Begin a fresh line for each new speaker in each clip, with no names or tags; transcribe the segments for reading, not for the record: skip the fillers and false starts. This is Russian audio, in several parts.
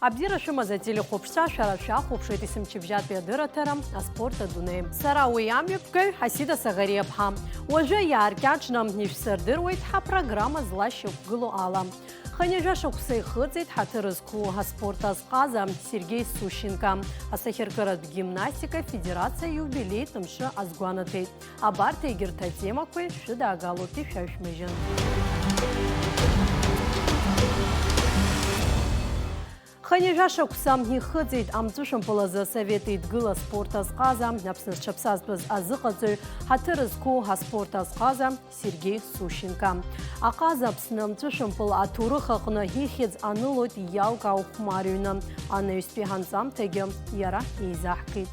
Абзира шимаза телехопша шарафша хопшит исимчибжат бедыратерам аспорта дуне. Сара уямбкой хасида сагариябхам. Уже яркячнам нишсердырует ха программа злащу гылу алам. Ханежа шоксей хыцит хатырызку аспорта сказа Сергей Сущенко. Асахиркарат гимнастика федерация юбилей тымшы азгуанатет. Абарта игирта тема кой шида агалопи шашмежен. Ханежа шоксам нихыцит амцушам полаза советит гыла спорта сказа. Напснес чапсазбыз азыхазы хатырызку аспорта сказа Сергей Сущенко. Аказа пснамцушам пол атуры хакна хихиц анылот ялка ухмарюна. Аны успеханцам теге яра изахкит.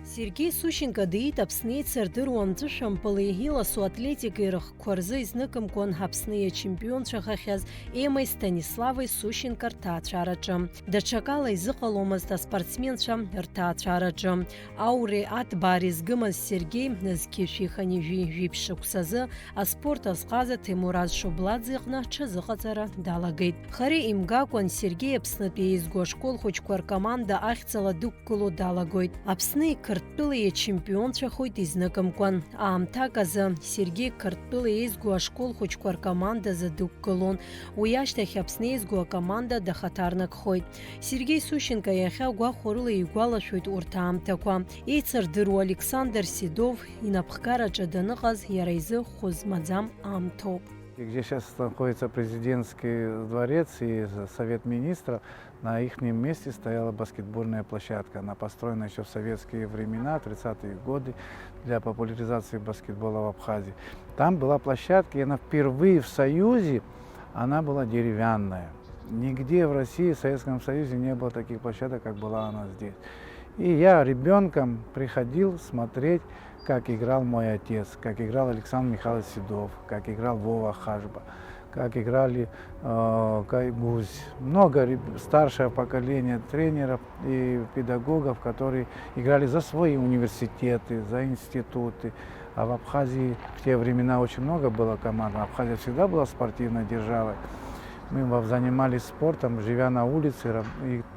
Сергей Сущенко дит апсны цердыруан цышам полыгила су атлетикой рах кварзы изныкам кон апсные чемпион шахахяз Эмой Станиславой Сущенко ртачараджам. Дачакала изыхаломазда спортсменшам ртачараджам. Ауре от барис гымаз Сергей назкешихани жипшуксазы, а спорта сказа Тимураз Шубладзыхна чазыхацара далагайт. Харе имга кон Сергей апснапе изго школ хочквар команда ахцала дуккулу далагойт. Апсны Картпылые чемпион шахойт изныкам кон. Амтаказы Сергей Картпылые изгуа школ хочквар команда за дуккулун. Уяштах апсны изгуа команда да хатарнак хойт. Сергей Сущенко яхя гуа хорылы игуала шойт урта амтаква. Эйцардыру Александр Седов и напхкара джаданыгаз ярайзы хузмадзам амтоп.
Где сейчас находится президентский дворец и совет министров, на их месте стояла баскетбольная площадка. Она построена еще в советские времена, 30-е годы, для популяризации баскетбола в Абхазии. Там была площадка, и она впервые в Союзе, она была деревянная. Нигде в России, в Советском Союзе не было таких площадок, как была она здесь. И я ребенком приходил смотреть, как играл мой отец, как играл Александр Михайлович Седов, как играл Вова Хажба, как играли Кайгуз. Много старшее поколение тренеров и педагогов, которые играли за свои университеты, за институты. А в Абхазии в те времена очень много было команд. Абхазия всегда была спортивной державой. Мы занимались спортом, живя на улице.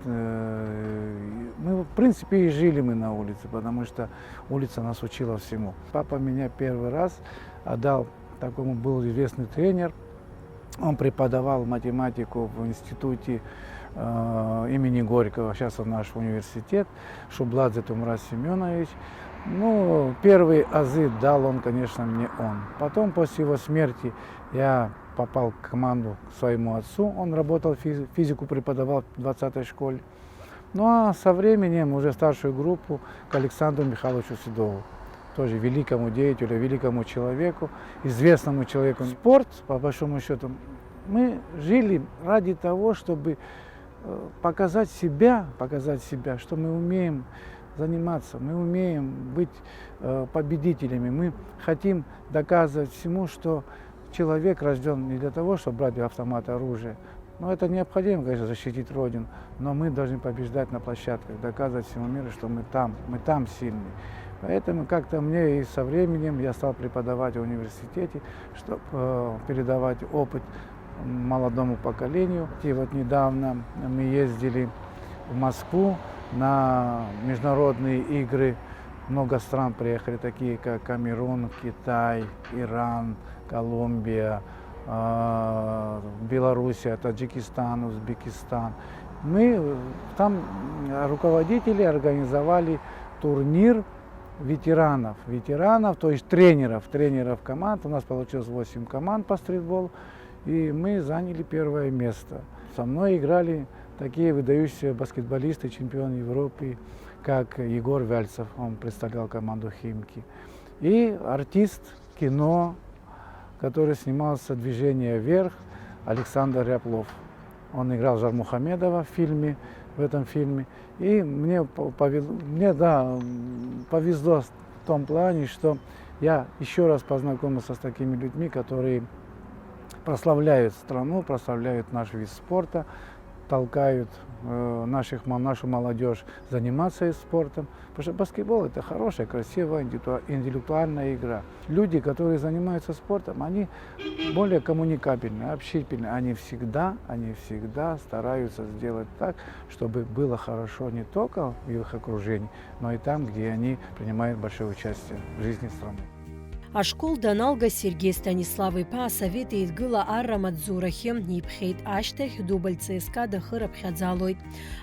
Мы, в принципе, и жили мы на улице, потому что улица нас учила всему. Папа меня первый раз отдал, такому был известный тренер. Он преподавал математику в институте имени Горького. Сейчас он наш университет. Шубладзе Тумраз Семенович. Ну, первые азы дал он, конечно, мне он. Потом, после его смерти, я попал в команду к своему отцу. Он работал, физику преподавал в 20-й школе. Ну а со временем уже старшую группу к Александру Михайловичу Седову. Тоже великому деятелю, великому человеку, известному человеку. Спорт, по большому счету, мы жили ради того, чтобы показать себя, что мы умеем заниматься, мы умеем быть победителями. Мы хотим доказывать всему, что человек рожден не для того, чтобы брать автомат, оружие. Но это необходимо, конечно, защитить Родину. Но мы должны побеждать на площадках, доказывать всему миру, что мы там сильны. Поэтому как-то мне и со временем я стал преподавать в университете, чтобы передавать опыт молодому поколению. И вот недавно мы ездили в Москву на международные игры. Много стран приехали, такие как Камерун, Китай, Иран, Колумбия, Белоруссия, Таджикистан, Узбекистан. Мы там, руководители, организовали турнир ветеранов, то есть тренеров команд. У нас получилось 8 команд по стритболу, и мы заняли первое место. Со мной играли такие выдающиеся баскетболисты, чемпион Европы, как Егор Вяльцев, он представлял команду Химки, и артист кино, который снимался «Движение вверх», Александр Ряплов. Он играл Жармухамедова в этом фильме. И мне повезло в том плане, что я еще раз познакомился с такими людьми, которые прославляют страну, прославляют наш вид спорта. толкают нашу молодежь заниматься спортом. Потому что баскетбол – это хорошая, красивая, интеллектуальная игра. Люди, которые занимаются спортом, они более коммуникабельны, общительны. Они всегда стараются сделать так, чтобы было хорошо не только в их окружении, но и там, где они принимают большое участие в жизни страны.
Ашкол даналга Сергей Станислав-иԥа Асовет еидгыла арра маҵзурахьы иԥхьеит ашьҭахь дубль ЦСКА дахы рыԥхьаӡалоит.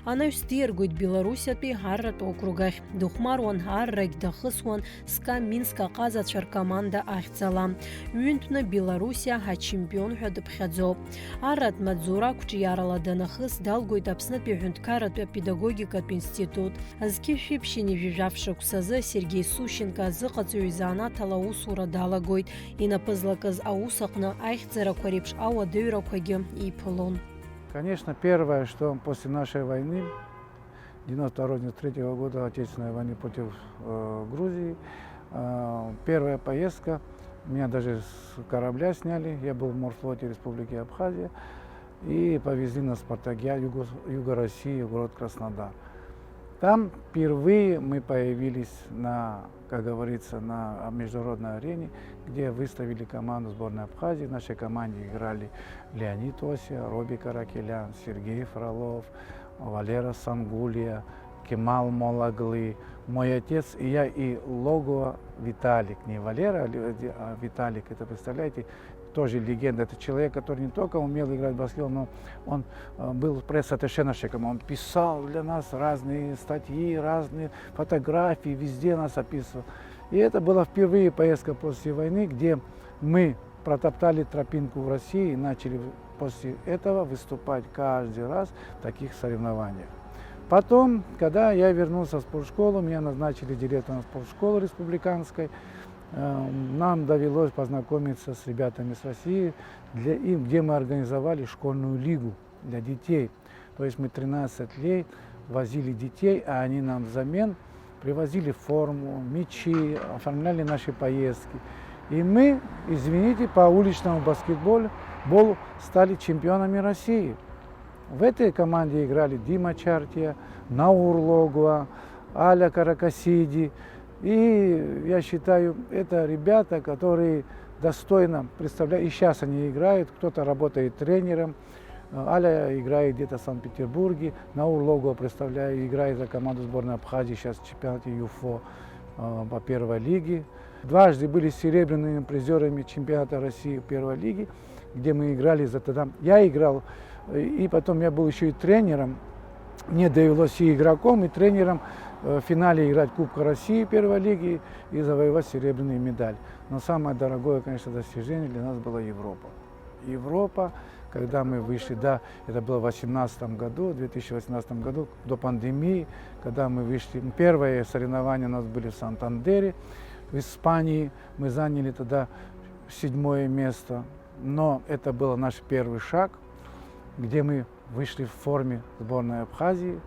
Анаҩс диаргоит Белоруссиатәи арратә округахь. Дыхәмаруан аррагь дахысуан СКА Минск аҟазацәа ркоманда ахьӡала. Ҩынтәны Белоруссиа ачемпион ҳәа дыԥхьаӡоуп. Арратә маҵзура қәҿиарала данахыс далгоит Аԥснытәи аҳәынҭқарратә апедагогикатә институт. Азқьышәиԥшьини жәижәаф шықәсазы Сергей Сущенко азыҟаҵаҩ изаанаҭала аусура далагоит. Инапызлакыз аус аҟны аихьӡарақәа реиԥш ауадаҩрақәагьы иԥылон.
Конечно, первое, что после нашей войны, 92-93 года, Отечественной войны против Грузии, первая поездка, меня даже с корабля сняли, я был в морфлоте Республики Абхазия, и повезли на Спартакиаду Юга России, город Краснодар. Там впервые мы появились как говорится, на международной арене, где выставили команду сборной Абхазии. В нашей команде играли Леонид Ося, Роби Каракелян, Сергей Фролов, Валера Сангулия, Кемал Молаглы, мой отец и я, и Логова Виталик. Не Валера, а Виталик. Это, представляете, тоже легенда. Это человек, который не только умел играть в баскетбол, но он был пресс-атташе нашей команды. Он писал для нас разные статьи, разные фотографии, везде нас описывал. И это была впервые поездка после войны, где мы протоптали тропинку в России и начали после этого выступать каждый раз в таких соревнованиях. Потом, когда я вернулся в спортшколу, меня назначили директором спортшколы республиканской. Нам довелось познакомиться с ребятами с России, где мы организовали школьную лигу для детей. То есть мы 13 лет возили детей, а они нам взамен привозили форму, мячи, оформляли наши поездки. И мы, извините, по уличному баскетболу стали чемпионами России. В этой команде играли Дима Чартия, Наур Логуа, Аля Каракасиди. И я считаю, это ребята, которые достойно представляют, и сейчас они играют, кто-то работает тренером, Аля играет где-то в Санкт-Петербурге, Наур Логуа играет за команду сборной Абхазии, сейчас в чемпионате ЮФО по первой лиге. Дважды были серебряными призерами чемпионата России первой лиги, где мы играли за тогда. Я играл, и потом я был еще и тренером, мне довелось и игроком, и тренером в финале играть Кубка России первой лиги и завоевать серебряную медаль. Но самое дорогое, конечно, достижение для нас была Европа. Европа, когда мы вышли, да, это было в 2018 году, до пандемии, когда мы вышли. Первые соревнования у нас были в Сантандере, в Испании. Мы заняли тогда 7-е место. Но это был наш первый шаг, где мы вышли в форме сборной Абхазии.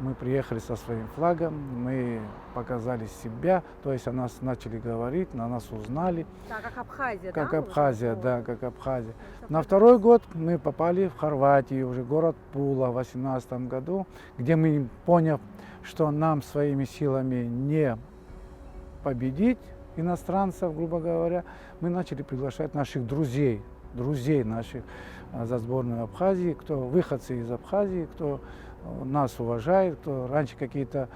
Мы приехали со своим флагом, мы показали себя, то есть о нас начали говорить, на нас узнали.
Да, как Абхазия,
как
да?
Абхазия, да, как Абхазия. На второй год мы попали в Хорватию, уже город Пула в 2018 году, где мы, поняв, что нам своими силами не победить иностранцев, грубо говоря, мы начали приглашать наших друзей наших за сборную Абхазии, кто выходцы из Абхазии, кто нас уважает, кто раньше какие-то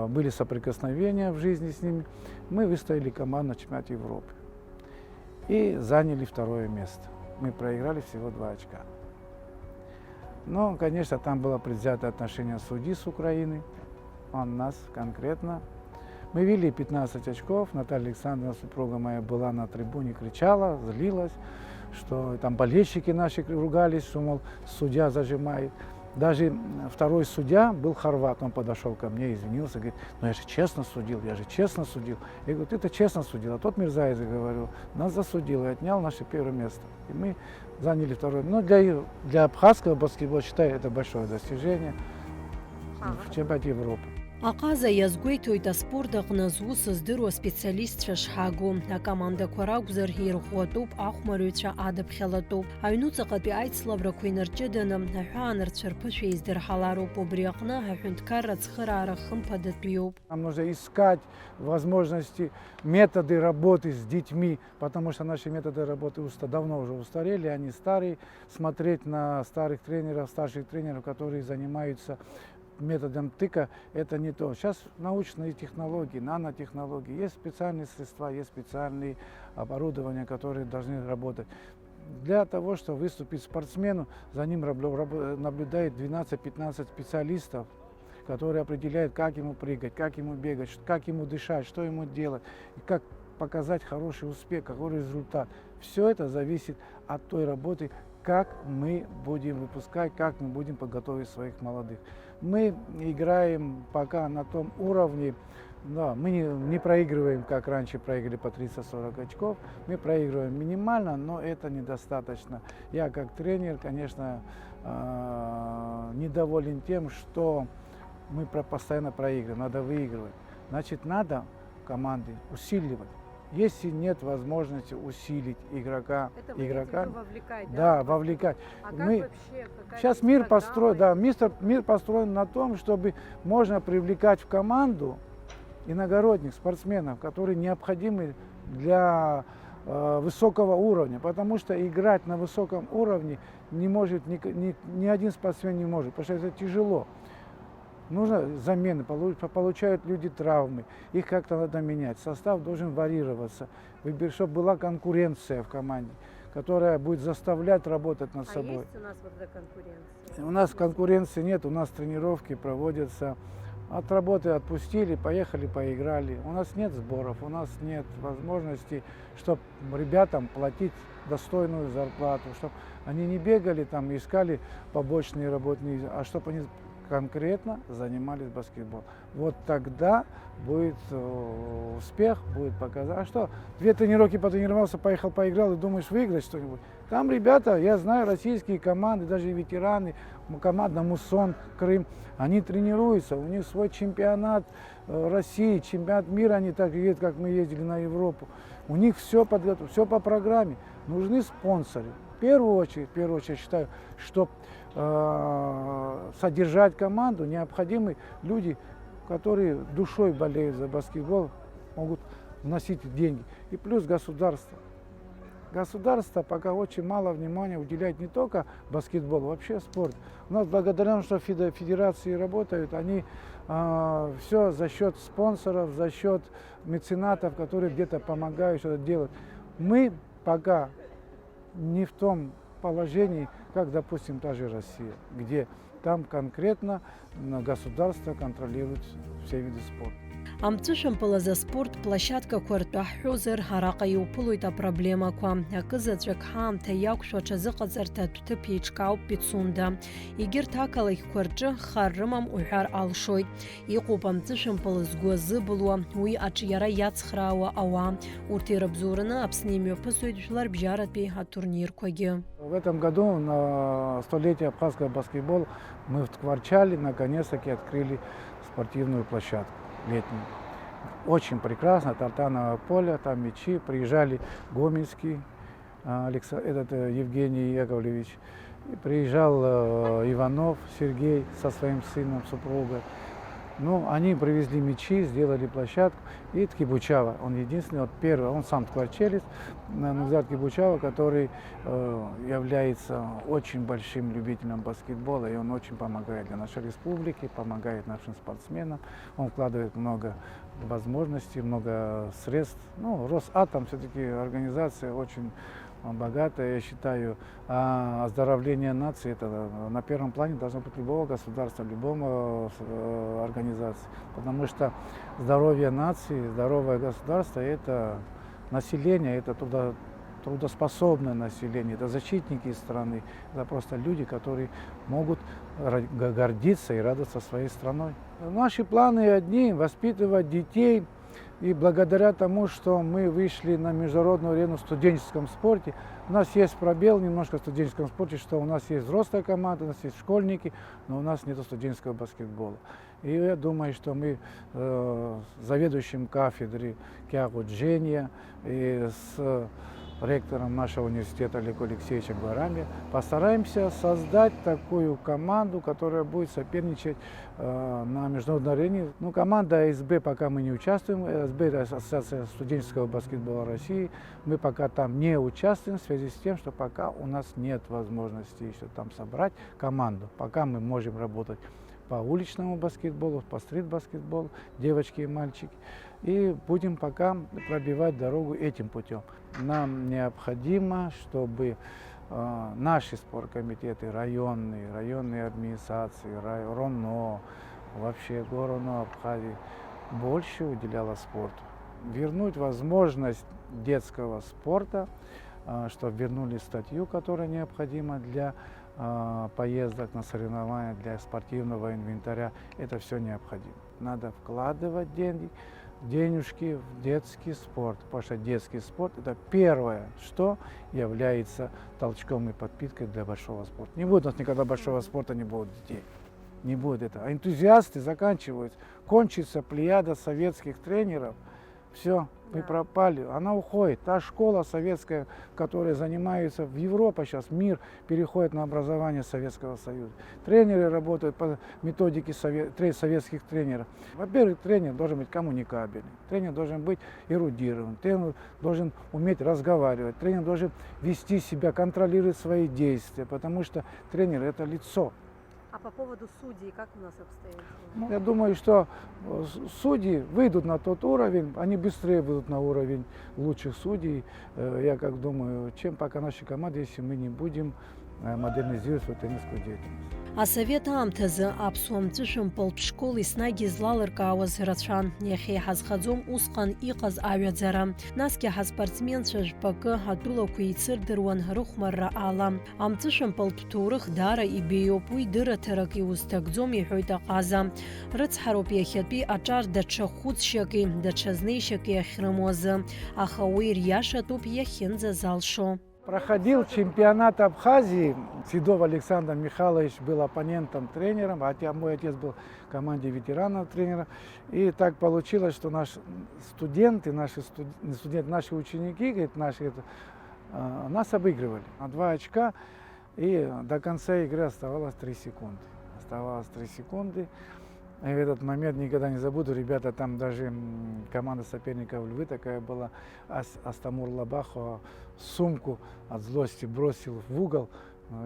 были соприкосновения в жизни с ними. Мы выставили команду на чемпионате Европы и заняли 2-е место. Мы проиграли всего 2 очка. Но, конечно, там было предвзято отношение судьи с Украины, он нас конкретно. Мы вели 15 очков, Наталья Александровна, супруга моя, была на трибуне, кричала, злилась, что там болельщики наши ругались, что, мол, судья зажимает. Даже второй судья был хорват, он подошел ко мне, извинился, говорит, ну я же честно судил. Я говорю, ты-то честно судил, а тот мерзавец, говорю, нас засудил и отнял наше 1-е место. И мы заняли 2-е. Но для абхазского баскетбола, считаю, это большое достижение в чемпионате Европы.
Аҟаза иазгәеиҭоит аспорт аҟны зус здыруа специалистцәа шҳагу. Акомандақәа ракәзар ирӷәӷәатәуп, ахәмарыҩцәа адаԥхьалатәуп. Аҩнуҵаҟатәи аицлабрақәа инарҷыданы аҳәаанырцәа рԥышәа издырҳалароуп. Убри аҟны аҳәынҭқарра ацхыраара хымԥадатәиуп.
Нам нужно искать возможности, методы работы с детьми, потому что наши методы работы давно уже устарели, они старые. Смотреть на старых тренеров, старших тренеров, которые занимаются методом тыка, это не то. Сейчас научные технологии, нанотехнологии, есть специальные средства, есть специальные оборудования, которые должны работать. Для того, чтобы выступить спортсмену, за ним наблюдает 12-15 специалистов, которые определяют, как ему прыгать, как ему бегать, как ему дышать, что ему делать, и как показать хороший успех, какой результат. Все это зависит от той работы, как мы будем выпускать, как мы будем подготовить своих молодых. Мы играем пока на том уровне, да, мы не проигрываем, как раньше проиграли по 30-40 очков, мы проигрываем минимально, но это недостаточно. Я как тренер, конечно, недоволен тем, что мы постоянно проигрываем, надо выигрывать. Значит, надо команды усиливать. Если нет возможности усилить игрока,
Вовлекать,
да, вовлекать.
А как
Мы,
вообще,
сейчас мир построен, да, мир построен на том, чтобы можно привлекать в команду иногородних спортсменов, которые необходимы для высокого уровня, потому что играть на высоком уровне не может ни один спортсмен не может, потому что это тяжело. Нужно замены, получают люди травмы, их как-то надо менять. Состав должен варьироваться, чтобы была конкуренция в команде, которая будет заставлять работать над собой.
Есть у нас вот эта конкуренция?
У нас конкуренции нет, у нас тренировки проводятся. От работы отпустили, поехали, поиграли. У нас нет сборов, у нас нет возможности, чтобы ребятам платить достойную зарплату, чтобы они не бегали там, искали побочные работные, а чтобы они конкретно занимались баскетболом. Вот тогда будет успех, будет показать. А что, 2 тренировки потренировался, поехал, поиграл и думаешь выиграть что-нибудь? Там ребята, я знаю, российские команды, даже ветераны, команда Мусон, Крым, они тренируются, у них свой чемпионат России, чемпионат мира, они так едут, как мы ездили на Европу. У них все подготовлено, все по программе. Нужны спонсоры. В первую очередь считаю, что содержать команду необходимы люди, которые душой болеют за баскетбол, могут вносить деньги. И плюс государство. Государство пока очень мало внимания уделяет не только баскетболу, вообще спорту. У нас благодаря тому, что федерации работают, они все за счет спонсоров, за счет меценатов, которые где-то помогают что-то делать. Мы пока не в том положении, как, допустим, та же Россия, где там конкретно государство контролирует все виды спорта.
Амҵәышәымпыла за спорт площадкақәа ртәаҳәозар, араҟа иуԥылоит апроблемақәа. Акызаҵәык ҳаамҭа иақәшәо аҽазыҟаҵарҭатә ҭыԥ еиҿкаауп Пицунда. Егьырҭ ақалақьқәа рҿы хар рымам уҳәар алшоит. Иҟоуп амҵәышәымпыл згәы азыбылуа, уи аҿиара иацхраауа ауаа. Урҭ ирыбзоураны Аԥсны имҩаԥысуеит жәларбжьаратәи атурнирқәагьы.
В этом году на 100-летие абхазского баскетбола мы в Ткварчале наконец-таки открыли спортивную площадку летнюю. Очень прекрасно, тартановое поле, там мячи. Приезжали Гомельский, Евгений Яковлевич, приезжал Иванов Сергей со своим сыном, супругой. Ну, они привезли мячи, сделали площадку. И Ткибучава, он единственный, вот первый, он сам ткварчелец, Нугзар Ткибучава, который является очень большим любителем баскетбола, и он очень помогает для нашей республики, помогает нашим спортсменам. Он вкладывает много возможностей, много средств. Ну, Росатом все-таки организация очень богатая, я считаю. А оздоровление нации — это на первом плане должно быть любого государства, любого организации. Потому что здоровье нации, здоровое государство — это население, это трудоспособное население, это защитники страны, это просто люди, которые могут гордиться и радоваться своей страной. Наши планы одни — воспитывать детей И благодаря тому, что мы вышли на международную арену в студенческом спорте, у нас есть пробел немножко в студенческом спорте, что у нас есть взрослая команда, у нас есть школьники, но у нас нет студенческого баскетбола. И я думаю, что мы заведующим кафедрой Кягу Джения и с ректором нашего университета Олегом Алексеевичем Барами постараемся создать такую команду, которая будет соперничать на международной арене. Ну, команда АСБ пока мы не участвуем, АСБ – это Ассоциация студенческого баскетбола России. Мы пока там не участвуем в связи с тем, что пока у нас нет возможности еще там собрать команду. Пока мы можем работать по уличному баскетболу, по стрит-баскетболу, девочки и мальчики. И будем пока пробивать дорогу этим путем. Нам необходимо, чтобы наши спорткомитеты, районные администрации, РОНО, вообще ГОРОНО Абхазии больше уделяло спорту. Вернуть возможность детского спорта, чтобы вернули статью, которая необходима для поездок на соревнования, для спортивного инвентаря. Это все необходимо. Надо вкладывать денежки в детский спорт, потому что детский спорт – это первое, что является толчком и подпиткой для большого спорта. Не будет у нас никогда большого спорта, не будет детей. Не будет этого. А энтузиасты заканчиваются. Кончится плеяда советских тренеров, все, мы пропали. Она уходит. Та школа советская, которая занимается в Европе сейчас, мир переходит на образование Советского Союза. Тренеры работают по методике советских тренеров. Во-первых, тренер должен быть коммуникабельный, тренер должен быть эрудированный, тренер должен уметь разговаривать, тренер должен вести себя, контролировать свои действия, потому что тренер – это лицо.
А по поводу судей, как у нас обстоят?
Ну, я думаю, что судьи выйдут на тот уровень, они быстрее выйдут на уровень лучших судей, я как думаю, чем пока нашей команде, если мы не будем модернизировать свою тренерскую деятельность.
Асовет аамҭазы аԥсуа мҵәышәымпылтә школ еснагь излалыркаауаз рацәан, иахьа иҳазхаӡом усҟан иҟаз аҩаӡара. Насгьы ҳаспортсменцәа жәпакы атәылақәа еицырдыруан рыхәмарра ала. Амҵәышәымпылтә ҭоурых даара ибеиоуп, уи дыраҭарак иузҭагӡом, иҳәоит аҟаза. Рыцҳароуп иахьатәи аҿар даҽа хәыцшьаки, даҽа знеишьаки ахьрымоз, аха уи риашатәуп иахьынӡазалшо.
Проходил чемпионат Абхазии. Седов Александр Михайлович был оппонентом, тренером, хотя мой отец был в команде ветеранов тренера. И так получилось, что наши студенты, наши ученики, говорит, нас обыгрывали на 2 очка. И до конца игры оставалось 3 секунды. Оставалось 3 секунды. И в этот момент никогда не забуду, ребята, там даже команда соперников Львы такая была, Астамур Лабахова сумку от злости бросил в угол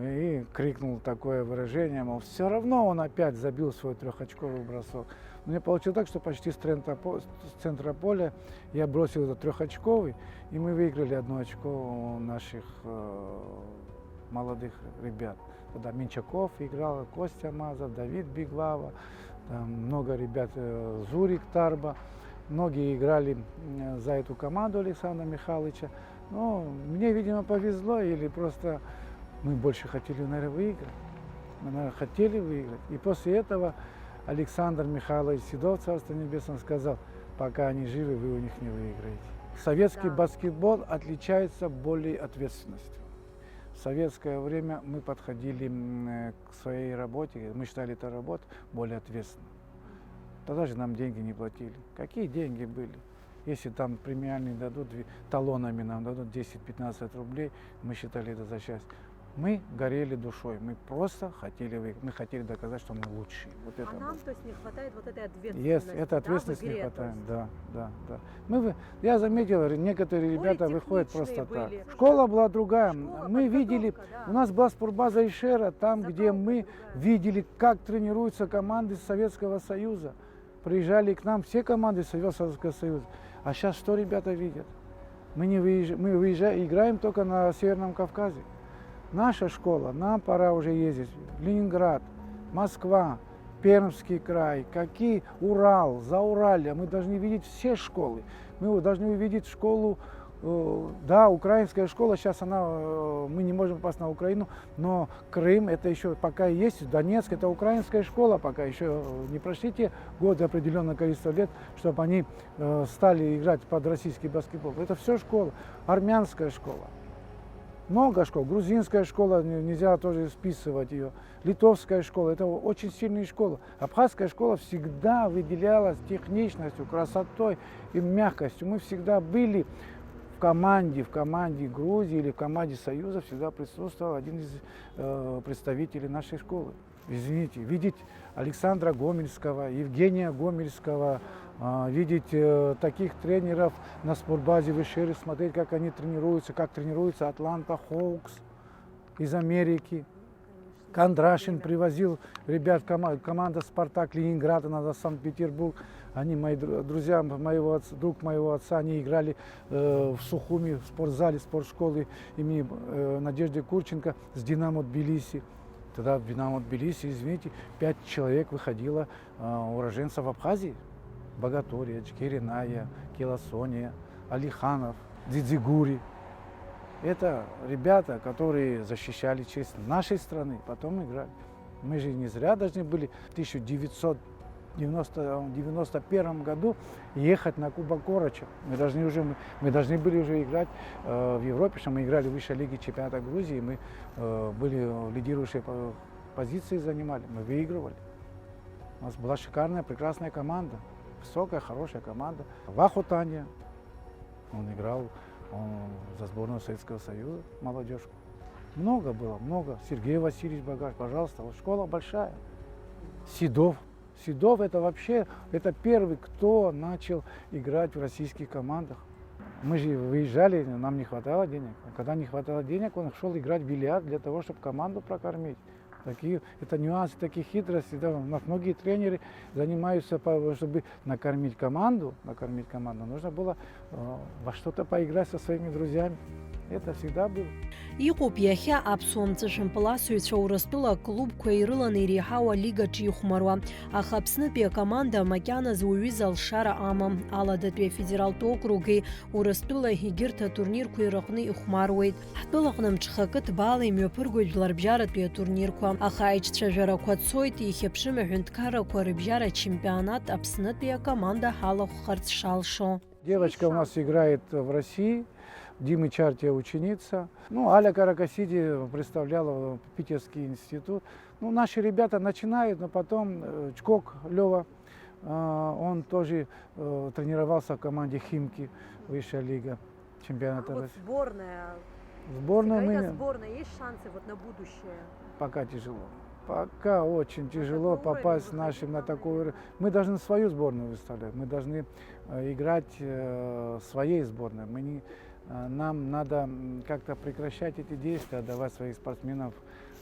и крикнул такое выражение, мол, все равно он опять забил свой 3-очковый бросок. Мне получилось так, что почти с центра поля я бросил этот 3-очковый, и мы выиграли 1 очко у наших молодых ребят. Тогда Минчаков играл, Костя Мазов, Давид Беглава. Там много ребят, Зурик Тарба, многие играли за эту команду Александра Михайловича. Но мне, видимо, повезло, или просто мы больше хотели, наверное, выиграть. Мы, наверное, хотели выиграть. И после этого Александр Михайлович Седов, Царство Небесное, сказал, пока они живы, вы у них не выиграете. Советский баскетбол отличается более ответственностью. В советское время мы подходили к своей работе, мы считали эту работу более ответственной. Тогда же нам деньги не платили. Какие деньги были? Если там премиальные дадут, талонами нам дадут 10-15 рублей, мы считали это за счастье. Мы горели душой, мы просто хотели выиграть, мы хотели доказать, что мы лучшие. Вот это
нам, то есть, не хватает вот этой ответственности?
Есть, эта ответственность не хватает, да. Я заметил, некоторые ребята выходят просто так. Школа была другая, мы видели, у нас была спортбаза Ишера, там, где мы видели, как тренируются команды Советского Союза. Приезжали к нам все команды Советского Союза. А сейчас что ребята видят? Мы выезжаем, играем только на Северном Кавказе. Наша школа, нам пора уже ездить в Ленинград, Москва, Пермский край, Урал, Зауралье. Мы должны видеть все школы. Мы должны увидеть школу Да, украинская школа, сейчас мы не можем попасть на Украину, но Крым это еще пока есть, Донецк это украинская школа, пока еще не прошли те годы, определенное количество лет, чтобы они стали играть под российский баскетбол. Это все школа, армянская школа. Много школ, грузинская школа, нельзя тоже списывать ее, литовская школа, это очень сильные школы. Абхазская школа всегда выделялась техничностью, красотой и мягкостью. Мы всегда были в команде Грузии или в команде Союза, всегда присутствовал один из представителей нашей школы. Извините, видеть Александра Гомельского, Евгения Гомельского, видеть таких тренеров на спортбазе Вышеры, смотреть, как они тренируются, как тренируется Атланта Хоукс из Америки. Кондрашин привозил ребят, команда «Спартак» Ленинграда на Санкт-Петербург. Они, мои друзья, друг моего отца, они играли в Сухуми, в спортзале, спортшколы имени Надежды Курченко с «Динамо Тбилиси». Тогда в «Динамо Тбилиси», извините, 5 человек выходило уроженцев Абхазии. Богатурия, Чкириная, Келасония, Алиханов, Дзидзигури. Это ребята, которые защищали честь нашей страны, потом играли. Мы же не зря должны были в 1991 году ехать на Кубок Короча. Мы должны были уже играть в Европе, что мы играли в высшей лиге чемпионата Грузии, мы были лидирующие позиции занимали, мы выигрывали. У нас была шикарная, прекрасная команда, высокая, хорошая команда. Ваху Таня, он играл за сборную Советского Союза, молодежку. Много было, много. Сергей Васильевич Багаж, пожалуйста, вот школа большая. Седов это вообще, это первый, кто начал играть в российских командах. Мы же выезжали, нам не хватало денег. Когда не хватало денег, он шел играть в бильярд для того, чтобы команду прокормить. Это нюансы, такие хитрости. Да. У нас многие тренеры занимаются, чтобы накормить команду, нужно было во что-то поиграть со своими друзьями. Это всегда было.
Иҟоуп иахьа аԥсуа мҵәышәмпыласҩцәа Урыстәыла клубқәа ирылан иреиҳау алигаҿы ихәмаруа, аха Аԥснытәи акоманда макьаназ уаҩы залшара амам. Аладатәи афедералтә округи Урыстәыла егьырҭ атурнирқәа ирыҟны ихәмаруеит. Ҳтәылаҟны мҽхакы ҭбаала имҩаԥыргоит жәларбжьаратәи атурнирқәа, аха аиҿцәажәарақәа цоит, ихьыԥшым аҳәынҭқаррақәа рыбжьара чемпионат Аԥснытәи акоманда ҳалахәхарц шалшо.
Девочка у нас играет в России. Димы Чартия ученица. Аля Каракасиди представляла Питерский институт. Наши ребята начинают, но потом Чкок Лева, он тоже тренировался в команде Химки, высшая лига чемпионата России. Сборная
есть шансы на будущее?
Пока тяжело. Пока очень тяжело попасть нашим на такую... Мы должны свою сборную выставлять, мы должны играть своей сборной. Нам надо как-то прекращать эти действия, отдавать своих спортсменов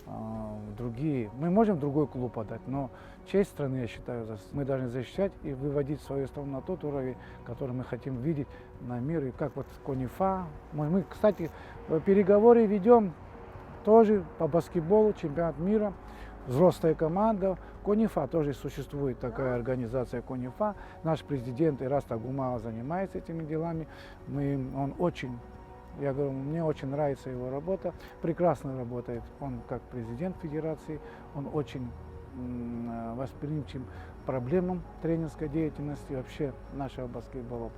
в другие. Мы можем в другой клуб отдать, но честь страны, я считаю, мы должны защищать и выводить свою страну на тот уровень, который мы хотим видеть на мир. И как вот Конифа. Мы, кстати, переговоры ведем тоже по баскетболу, чемпионат мира. Взрослая команда. Конифа тоже существует такая организация Конифа. Наш президент Ираст Агумава занимается этими делами. Я говорю, мне очень нравится его работа. Прекрасно работает. Он как президент федерации, он очень восприимчив проблемам тренерской деятельности, вообще нашего баскетбола.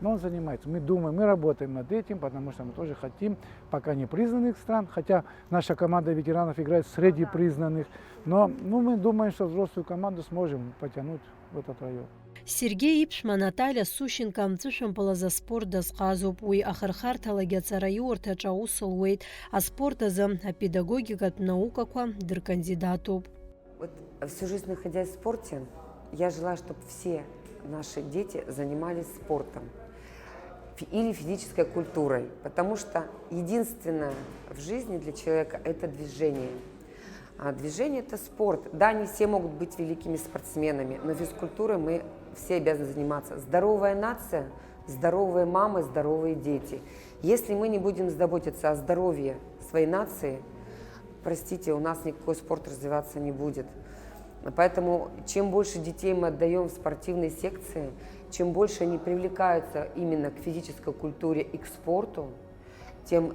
Но он занимается. Мы думаем, мы работаем над этим, потому что мы тоже хотим, пока не признанных стран, хотя наша команда ветеранов играет среди признанных, но мы думаем, что взрослую команду сможем потянуть в этот район.
Сергей Иԥшәма Наталиа Сущенко амҵәышәмпыл азы аспорт дазҟазоуп. Уи ахырхарҭалагьы ацара аиурҭаҿы аус луеит. Аспорт азы апедагогикатә наукақәа дыркандидатуп.
Всю жизнь находясь в спорте, я желаю, чтобы все наши дети занимались спортом или физической культурой, потому что единственное в жизни для человека – это движение. А движение – это спорт. Да, не все могут быть великими спортсменами, но физкультурой мы все обязаны заниматься. Здоровая нация, здоровые мамы, здоровые дети. Если мы не будем заботиться о здоровье своей нации, простите, у нас никакой спорт развиваться не будет. Поэтому чем больше детей мы отдаем в спортивные секции, чем больше они привлекаются именно к физической культуре и к спорту, тем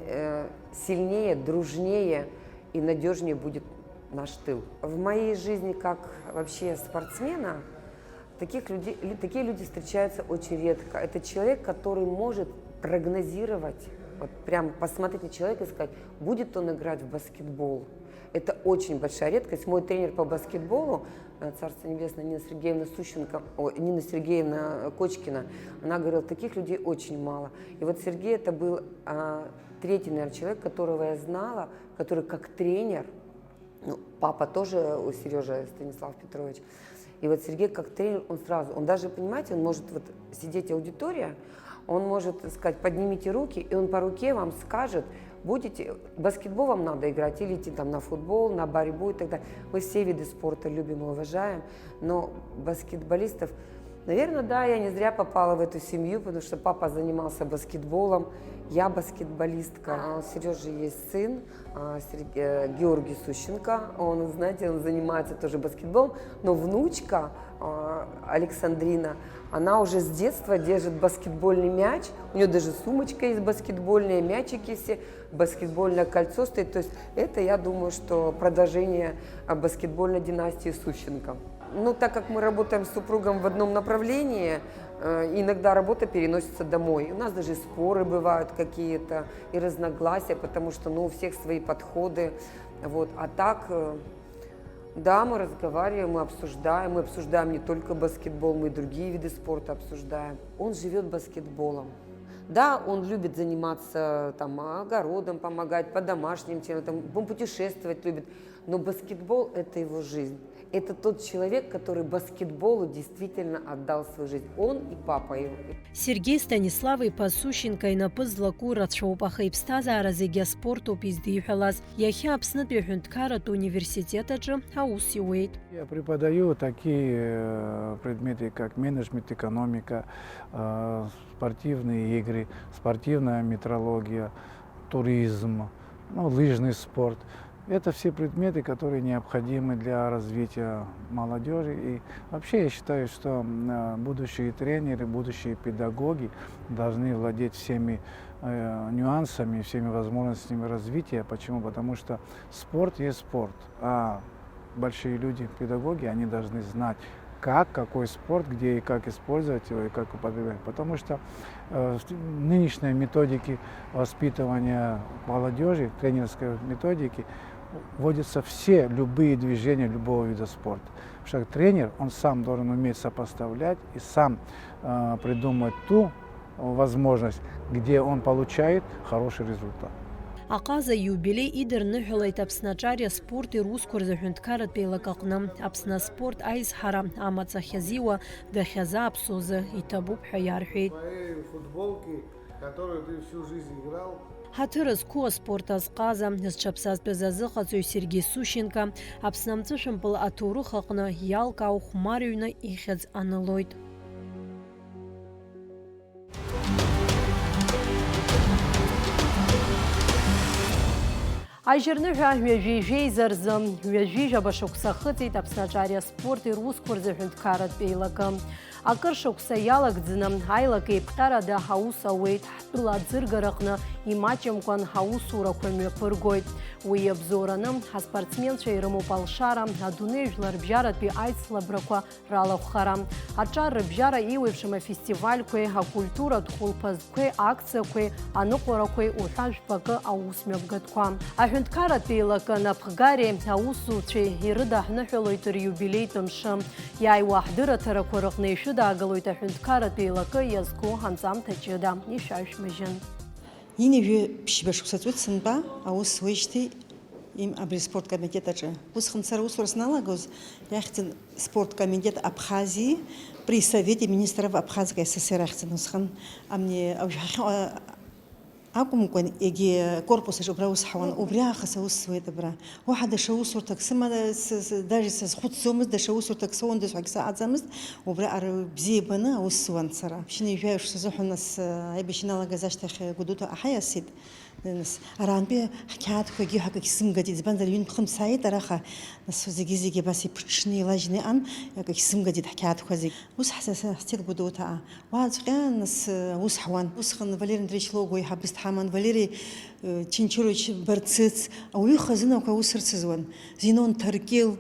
сильнее, дружнее и надежнее будет наш тыл. В моей жизни, как вообще спортсмена, такие люди встречаются очень редко. Это человек, который может прогнозировать, вот прям посмотреть на человека и сказать, будет он играть в баскетбол. Это очень большая редкость. Мой тренер по баскетболу, Царство Небесное, Нина Сергеевна Кочкина, она говорила, таких людей очень мало. И вот Сергей это был третий, наверное, человек, которого я знала, который как тренер, ну, папа тоже у Сережи Станислав Петрович, и вот Сергей как тренер, он даже, понимаете, он может вот сидеть аудитория, он может сказать, поднимите руки, и он по руке вам скажет, баскетбол вам надо играть, или идти там на футбол, на борьбу и так далее. Мы все виды спорта любим и уважаем, но баскетболистов, наверное, да, я не зря попала в эту семью, потому что папа занимался баскетболом, я баскетболистка. У Сережи есть сын, Георгий Сущенко, он, знаете, он занимается тоже баскетболом, но внучка Александрина, она уже с детства держит баскетбольный мяч, у нее даже сумочка есть баскетбольная, мячики все, баскетбольное кольцо стоит, то есть это, я думаю, что продолжение баскетбольной династии Сущенко. Ну, так как мы работаем с супругом в одном направлении, иногда работа переносится домой. У нас даже споры бывают какие-то и разногласия, потому что у всех свои подходы. Вот. А так, да, мы разговариваем, мы обсуждаем не только баскетбол, мы и другие виды спорта обсуждаем. Он живет баскетболом. Да, он любит заниматься там, огородом, помогать по домашним делам, он путешествовать любит, но баскетбол – это его жизнь. Это тот человек, который баскетболу действительно отдал свою жизнь. Он и папа его.
Сергей Станиславы Пасущенко инапы злаку рацәоупаха иԥсҭазаара зегьы аспортуп издиҳәалаз. Иахьа Аԥснытәи аҳәынҭқарратә университет аҿы аус иуеит.
Я преподаю такие предметы, как менеджмент, экономика, спортивные игры, спортивная метрология, туризм, лыжный спорт. Это все предметы, которые необходимы для развития молодежи. И вообще я считаю, что будущие тренеры, будущие педагоги должны владеть всеми нюансами, всеми возможностями развития. Почему? Потому что спорт есть спорт, а большие люди, педагоги, они должны знать, какой спорт, где и как использовать его, и как употреблять. Потому что в нынешней методике воспитывания молодежи, тренерской методики, вводятся любые движения любого вида спорта. Потому что тренер, он сам должен уметь сопоставлять и сам придумать ту возможность, где он получает хороший результат.
Аҟаза иубилеи идырныҳәалеит Аԥсны аҿариа спорти русқәа рзы аҳәынҭқарратә еилак аҟны. Аԥсны аспорт аизҳара амаҵ ахьазиуа дахьазааԥсоз иҭабуп ҳәа иарҳәеит. Ҳаҭыр зқәу аспорт азҟаза зҽаԥсазтәыз азыҟаҵаҩ Сергей Сущенко Аԥсны амҵәышәымпыл аҭоурых аҟны иалкаау хәмарыҩны ихьӡ анылоит. Ажьырныҳәа ҩажәеижәеиза рзы ҩажәижәаба шықәса хыҵит Аԥсны аҿариа спорти русқәа рзы аҳәынҭқарратә еилакы. Акыр шықәса иалагӡаны аилак еиԥҟьарада ҳаус ауеит. Ҳтәыла аӡыргараҟны имаҷымкәан ҳаусурақәа мҩаԥыргоит. Уи иабзоураны ҳаспортсменцәа ирымоуп алшара, адунеижәлар рыбжьаратәи аицлабрақәа ралахәхара. Аҿар рыбжьара иеиуеиԥшым афестивальқәеи, акультуратә хәылԥазқәеи, акциақәеи, аныҟәарақәеи уҳәа жәпакы аусмҩаԥгатәқәа. Аҳәынҭқарратә еилакы напхгареи аусзуҩцәеи ирыдаҳныҳәалоит риубилеитә мшы. Иааиуа ҳдырраҭарақәа рыҟны ишәыдаагалоит аҳәынҭқарратә еилакы иазку ҳанҵамҭа ҷыда ишәаҩшәмыжьын.
Инеиҩы ԥшьба шықәса ҵуеит сынтәа аус суеижьҭеи абри спорт комитет аҿы. Усҟан сара усура сналагоз иахьӡын спорт комитет Абхазии при совете министров Абхазской ССР иахьӡын усҟан акәымкәан егьи корпус аҿы убра ус ҳауан, убри аахыс аус суеит абра. Уаҳа даҽа усурҭак сыманы даже сазхәыцӡомызт, даҽа усурҭак соуандаз ҳәагьы саҟаӡамызт, убра бзиа ибаны аус суан сара. Ԥшьынҩажәаҩ шсазыҳәан нас аибашьра иналагаз ашьҭахь Гәдоуҭа аҳаиасит. أرانبي حكايات كوجي حكي كسم جديد زبان ذلين خمسة تراخا ناس زيجي زيجي بس يبتشني لاجني أن كسم جديد حكايات كوزي وس حساسية بدوتا وازغان ناس وس حوان وس خن فاليري ندريش لوجو يحبس حمان فاليري تشينشروش برتسيت أو يخزنا كوسر سزون زينون تركيل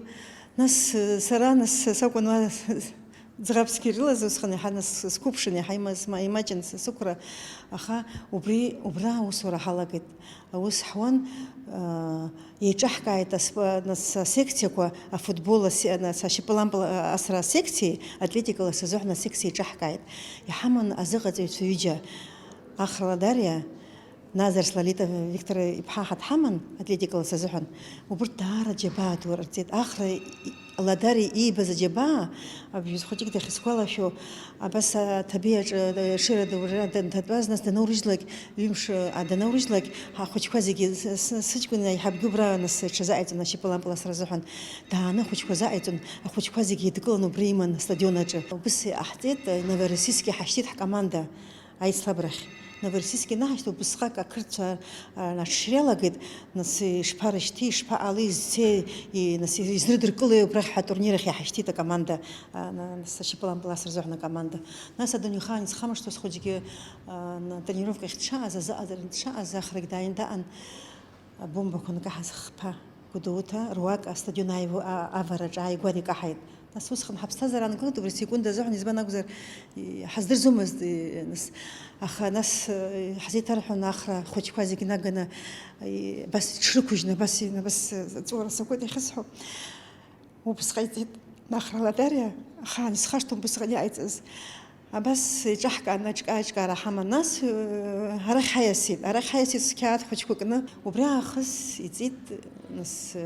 ناس سرا ناس سوكون زغابسكي ريلازوس خني حناس سكوبشني حيماس ما إيماجنس سكرة أخا وبرا وصورة حلقت وس حوان يجحكايت ناس سيكتيكوا فوتبول ناس شيبلام أسرا سيكتي أتلتيكا سزوحنا سيكتي يجحكايت يحمن أزغت يتويجا آخر داريا نازر سلاليتا فيكتور يبحاحت حمن أتلتيكا سزوحن وبرتارة جبات ورتيت آخر الله داري إيه بس جبا أبي خديك دخل سكولا شو بس تبيع شيرة دورة تتباز ناس دنورج لك يمش دنورج لك خديك كوزي سجكون يحب جبرا ناس شزايت ناس يبلان بلاس رزحن دهنا خديك كوزايت خديك كوزي يتقلن بريمن ستاديوناج بس أحتيت نفرسيسكي حشيت حكماندا أي صبرخ نفرسيسكي نحشتو بسخاك أكرت نشريلا قد ناس شبارشتي شباليز تي ناس يزردر كله برح تورنيرخ يحشتي تا команда ناس شبلان بلاس رزحنا команда ناس دنيا خانس خمس توس خديك на тренировках تشاز زادر تشاز آخر داين دان بومبا كنا كحس خبا كدوتا رواق استاديوناي افرج اي غادي كحيد ناس وسخن حبس زر انا كنت برسيكوندا زحني زبان اقزر حزدر زومز ناس اخا ناس حسيت رحنا اخر خوتي كوازي كنا بس تشركوجنا بس تصور سكوت يخسحوا وبسقيت ناخر لا داريا اخا نسخشتم بسغني عيتز بس جحك أنا جكا رحمة الناس هرخ حياسيد سكات خوتي كنا وبرا خص يزيد ناس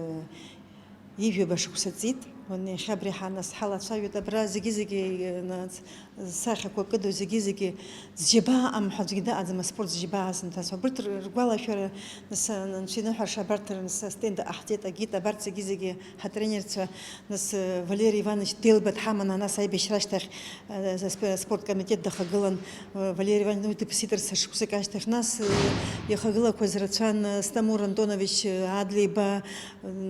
يبيو باش تزيد وني خبري حناس حالة صايو دبرا زيجي ناس ساخة كوكدو زيجي زجبا أم حد جدا أزم سبورت زجبا سنتا صبرت رجولا شر ناس نشيد حرش برت ناس ستند أحتيت أجيت برت زيجي هترينير ناس فاليري إيفانوش ديل بتحمل ناس أي بيشرشتخ سبورت كميتيت دخلن فاليري إيفانوش تبسيتر سشكوسكاشتخ ناس يخلق كوزرتشان ستامور أنتونوفيتش عادلي با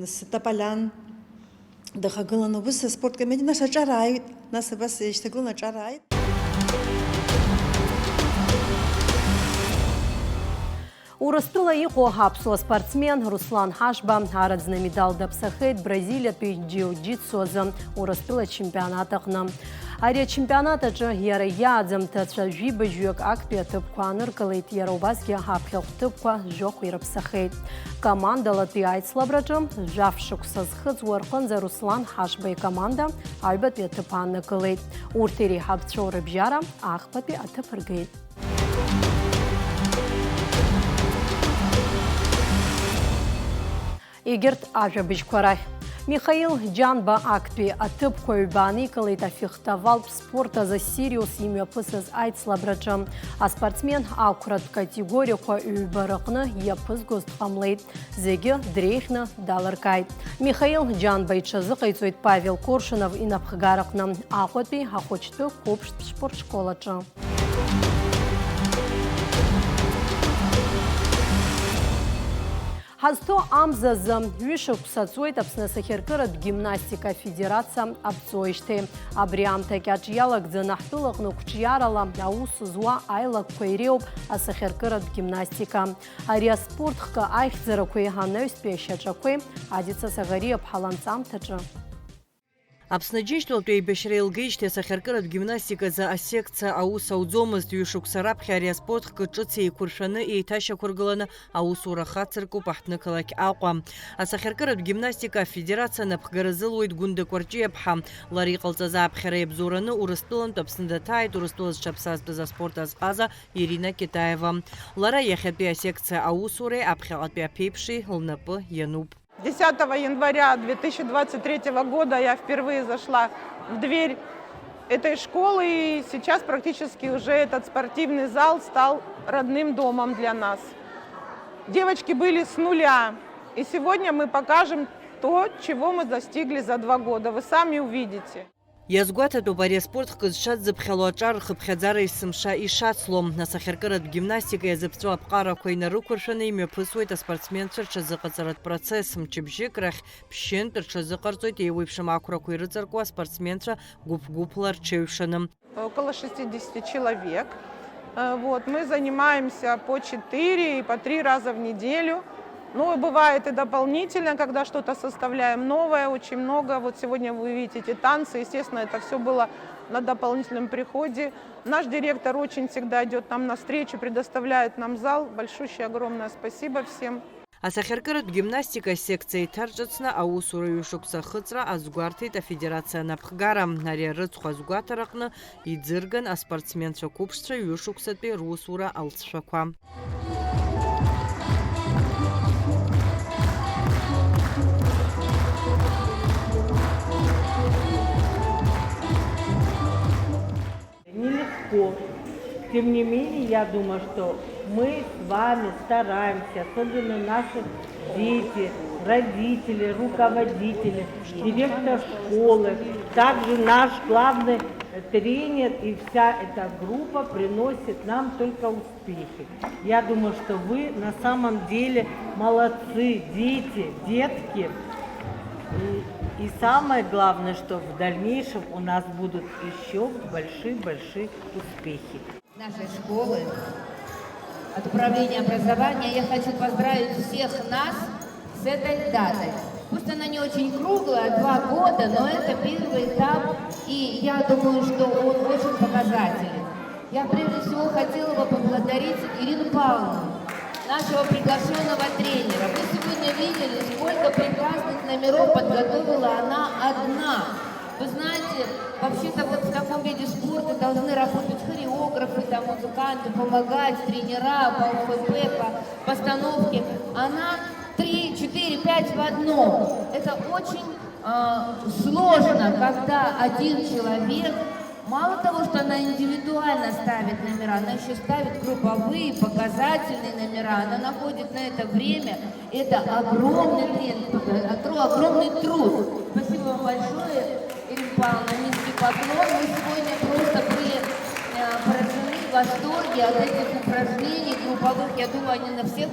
ستابالان دخلنا بس سبورت كميدي ناس جرايد ناس بس يشتغلون جرايد
Уростила иго хапсуа спортсмен Руслан Хашба арадзна медаль дапсахет Бразилия пи джиу-джитсуаза уростила чемпионатахна. Ария чемпионата же яра ядзам тача жиба жуек акпия тыпква ныркалейт яра убазге хапхел тыпква жок уйрапсахет. Команда латы айцлабраджа жавшук сазхыц уарқынза Руслан Хашба и команда альбат ятыпан ныкалейт. Уртери хапчо рыбжара ахпапи атыпыргейт. Игерт Ажабичкварах. Михаил Джанба Актви атыпква юбани калейта фехтовал спорта за Сириус имя пысыз айцлабраджа. А спортсмен аккурат категория юбаракны япыз гостхамлейт. Зеги дрейхна даларкайт. Михаил Джанба ичазыкайцует Павел Коршунов и напхгаракна. Ахотпи ахочты копшт спортшколача. Хазто амзаза юшок сацует абснасахеркырат гимнастика федерация абцоиште. Абриам такяч ялак занахтылак нукчиярала аус зуа айлак койреуб асахеркырат гимнастика. Ария спортхка айхзаракуе ханеус пешачакуе адица сагария пхаланцам тача.
Аԥсны џьышьҭуатәи асахьаркыратә гимнастикаӡа асекциа аус ауӡомызт ҩышықәса раԥхьа ари аспортхкы ҿыц еиқәыршәаны еиҭашьақәыргыланы аусура хацыркуп аҳҭнықалақь Аҟәа. Асахьаркыратә гимнастика афедерациа напхгаразылуеит Гәында Кәарҷиаԥҳа. Лара иҟалҵаз ааԥхьара иабзоураны Урыстәылантә Аԥсны даҭааит Урыстәыла зҽаԥсазтәыз аспорт азҟаза Ирина Китаева. Лара иахьатәи асекциа аусуреи аԥхьаҟатәи аԥеиԥши лнапы иануп.
10 января 2023 года я впервые зашла в дверь этой школы, и сейчас практически уже этот спортивный зал стал родным домом для нас. Девочки были с нуля, и сегодня мы покажем то, чего мы достигли за 2 года. Вы сами увидите.
Иазгәаҭатәуп ари аспорт хкы-зшаз зыԥхьало аҿар рхыԥхьаӡара есымша ишацлом. Нас ахьаркыратә гимнастика иазыԥҵәо аԥҟарақәа инарықәыршәаны имҩаԥысуеит аспортсменцәа рҽазыҟаҵаратә процесс. Мчыбжьык рахь ԥшьынтә рҽазыҟарҵоит еиуеиԥшым ақәрақәа ирыҵаркуа аспортсменцәа гәыԥ-гәыԥла рҽеиҩшаны.
Около 60 человек. Вот, мы занимаемся по 4 и по 3 раза в неделю. Ну, бывает и дополнительно, когда что-то составляем новое, очень много. Вот сегодня вы видите эти танцы. Естественно, это все было на дополнительном приходе. Наш директор очень всегда идет нам навстречу, предоставляет нам зал. Большущее огромное спасибо всем.
Асахьаркыратә гимнастика секциа иҭарҿыцны аусура ҩышықәса ахыҵра азгәарҭеит афедерациа анапхгара. Ари арыцхә азгәаҭара аҟны иӡырган аспортсменцәа қәыԥшцәа ҩышықәсатәи русура алҵшәақәа.
Нелегко. Тем не менее, я думаю, что мы с вами стараемся, особенно наши дети, родители, руководители, директор школы, также наш главный тренер и вся эта группа приносит нам только успехи. Я думаю, что вы на самом деле молодцы, дети, детки. И самое главное, что в дальнейшем у нас будут еще большие-большие успехи.
Нашей школы, от управления образования, я хочу поздравить всех нас с этой датой. Пусть она не очень круглая, 2 года, но это первый этап, и я думаю, что он очень показателен. Я прежде всего хотела бы поблагодарить Ирину Павловну, нашего приглашенного тренера. Вы сегодня видели, сколько прекрасных номеров подготовила она одна. Вы знаете, вообще-то вот в таком виде спорта должны работать хореографы, там, музыканты, помогать, тренера по ОФП, по постановке. Она 3, 4, 5 в одном. Это очень сложно, когда один человек, мало того, что она индивидуально ставит номера, она еще ставит групповые, показательные номера, она находит на это время. Это огромный огромный труд. Спасибо вам большое, Ирина Павловна, низкий поклон. Мы сегодня просто были поражены в восторге от этих упражнений групповых. Я думаю, они на всех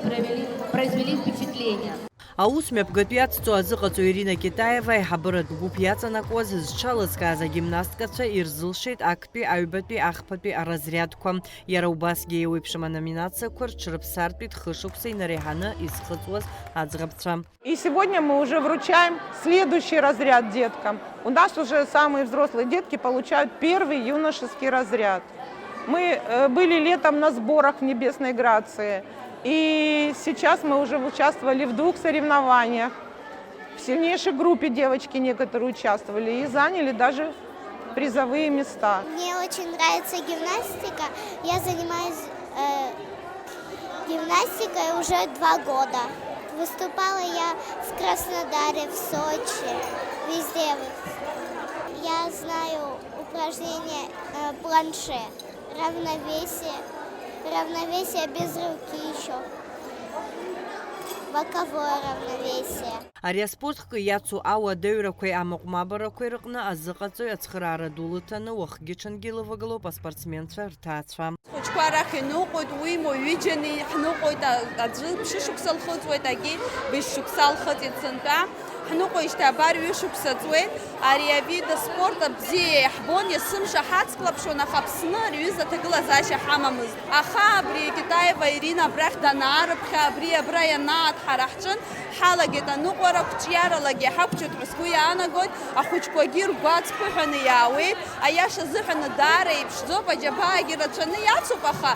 произвели впечатление.
Аус мҩаԥгатәи ацҵо азыҟаҵо Ирина Китаева аиҳабыратә гәыԥ иаҵанакуаз зҽалызкааз агимнасткацәа ирзылшеит актәи, аҩбатәи, ахԥатәи аразрядқәа. Иара убасгьы еиуеиԥшым аноминациақәа рҽрыԥсартәит хышықәса инареиҳаны изхыҵуаз аӡӷабцәа.
И сегодня мы уже вручаем следующий разряд деткам. У нас уже самые взрослые детки получают первый юношеский разряд. Мы были летом на сборах в Небесной Грации. И сейчас мы уже участвовали в 2 соревнованиях. В сильнейшей группе девочки некоторые участвовали и заняли даже призовые места.
Мне очень нравится гимнастика. Я занимаюсь гимнастикой уже 2 года. Выступала я в Краснодаре, в Сочи, везде. Я знаю упражнение планше, равновесие без руки еще, боковое равновесие.
Ари аспорт хкы иацу ауадаҩрақәеи амыҟәмабарақәеи рыҟны азыҟаҵои ацхыраара ду лыҭаны уахгьы ҽынгьы илывагылоуп аспортсменцәа рҭаацәа.
Хәыҷқәа арахь иныҟәоит, уимоу ҩыџьаны ҳныҟәоит, аӡәы ԥшьышықәса лхыҵуеит, агьи быжь-шықәса лхыҵит сынтәа. Ҳныҟәеижьҭеи абар ҩышықәса ҵуеит. Ари авид аспорт бзиа иаҳбон, есымша ҳацклаԥшуан, аха Аԥсны рҩыза аҭагылазаашьа ҳамамызт. Аха абри Китаева Ирина абрахь данаарыԥхьа, абра ианааҭ ҳара ҳҿын, ҳалагеит аныҟәара, қәҿиаралагьы ҳақәҿиоит ҳәа сгәы иаанагоит. Ахәыҷқәагьы ргәаҵ ԥыҳәаны иаауеит. Аиаша азыҳәаны даара иԥшӡоуп, аџьабаагьы рацәаны иацуп, аха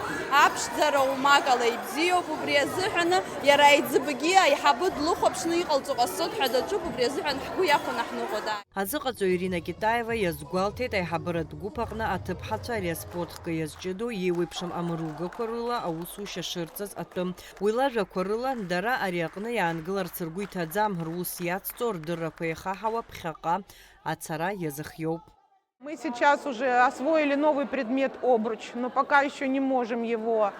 аԥшӡара умакала ибзиоуп. Убри азыҳәаны иара аиҵбгьы аиҳабы длыхәаԥшны иҟалҵо ҟасҵоит ҳәа даҿуп. Убри азыҳәан ҳгәы иахәаны ҳныҟәода.
Азыҟаҵо Ирина Китаева иазгәалҭеит аиҳабыратә гәыԥ аҟны аҭыԥҳацәа ари аспорт хкы иазҷыдоу еиуеиԥшым амругақәа рыла аусушьа шырҵаз атәым. Уи лажәақәа рыла дара ари аҟны иаангыларц ргәы иҭаӡам, рус иацҵо, рдыррақәа еихаҳауа ԥхьаҟа ацара иазыхиоуп.
Мы сейчас уже освоили новый предмет обруч, но пока еще не можем его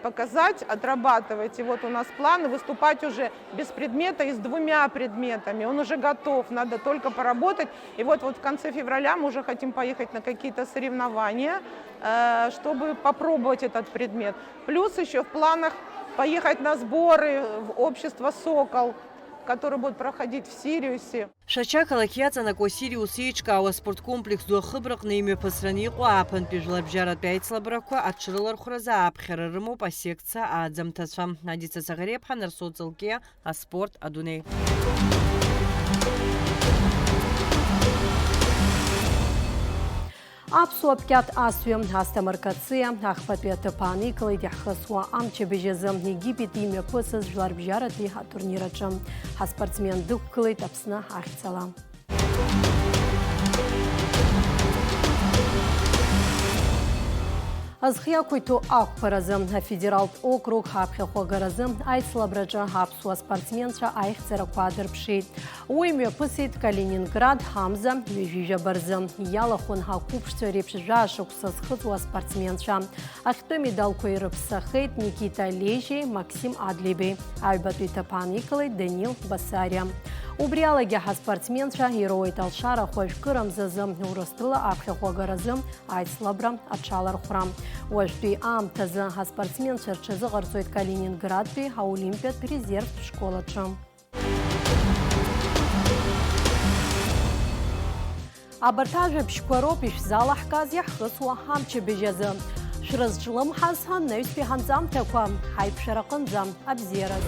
показать, отрабатывать. И вот у нас планы выступать уже без предмета и с 2 предметами. Он уже готов, надо только поработать. И вот в конце февраля мы уже хотим поехать на какие-то соревнования, чтобы попробовать этот предмет. Плюс еще в планах поехать на сборы в общество «Сокол», которые будут проходить в Сириусе.
Шача калакьяцанак Сириус Ичка спорткомплекс до хыбрак нейме посранику апан пижлаб жарат 5 слабраку атшырылар хураза апхерырыму по секция адзамтасам. Надица Сагареб ханар социлке а спорт адуней.
Апсуа пкят асуем астамаркация, ахпатпета паникалы дяхасуа амче бежезам Египет имя пысыз жларбжараты турнирачам. А спортсмен дуккалы тапсна ахцала. Азхия които ақпаразым федерал округ хапхехогаразым айцлабраджа хапсуа спортсменша айхцера квадр пшит. Уйме пысит Калининград Хамза южижа барзым. Ялахон хакупшца репшижа шукса схытуа спортсменша. Ахты медал койрып сахет Никита Лежи, Максим Адлиби. Альбатуита Паникалы Данил Басаря. Убриалаги спортсменша герой талшара хошкырам зазым урыстыла апхехогаразым айцлабрам атшалар хурам. Уажды амтазы спортсменша чызы гарцует Калининградпи Олимпиад резерв школачым. Абартажа пшквароп иш зала хказях хысуа хамче бежезы. Шрызжылым хазхан нәуспи ханзам тәквам, хайпшарақын зам абзераз.